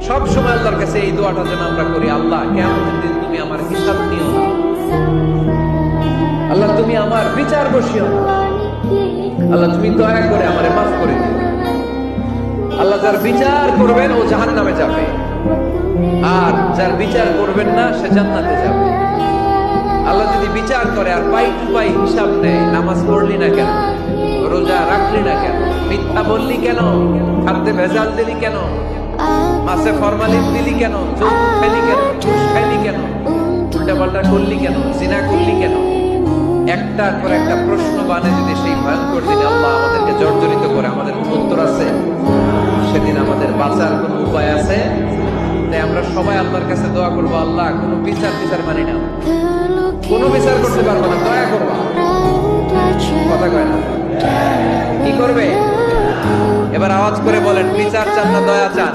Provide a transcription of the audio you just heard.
সব সময় আল্লাহর কাছে এই দোয়াটা যেন আমরা করি, আল্লাহ কিয়ামতের দিন তুমি আমার হিসাব নিও না, আল্লাহ তুমি আমার বিচার বসিও না, আল্লাহ তুমি দয়া করে আমারে মাফ করে দিও। আল্লাহ যার বিচার করবেন ও জাহান্নামে যাবে, আর যার বিচার করবেন না সে জান্নাতে যাবে। আল্লাহ যদি বিচার করে আর পাই টু পাই হিসাব নেয়, নামাজ পড়লি না কেন, রোজা রাখলি না কেন, মিথ্যা বললি কেন, খাদ্যে ভেজাল দিলি কেন, মাছে ফরমালিন দিলি কেন, যৌতুক খাইলি কেন, ঘুষ খাইলি কেন, উল্টাপাল্টা করলি কেন, জিনা করলি কেন, একটার পর একটা প্রশ্ন বানে যদি সেই ভয়ঙ্কর দিনে আল্লাহ আমাদেরকে জর্জরিত করে, আমাদের কোনো উত্তর আছে? সেদিন আমাদের বাঁচার কোনো উপায় আছে? তাই আমরা সবাই আল্লাহর কাছে দোয়া করবো, আল্লাহ কোনো বিচার মানি না, কোনো বিচার করতে পারবো না, দয়া করবো। কথা কয় না, কি করবে? এবার আওয়াজ করে বলেন, বিচার চান না দয়া চান?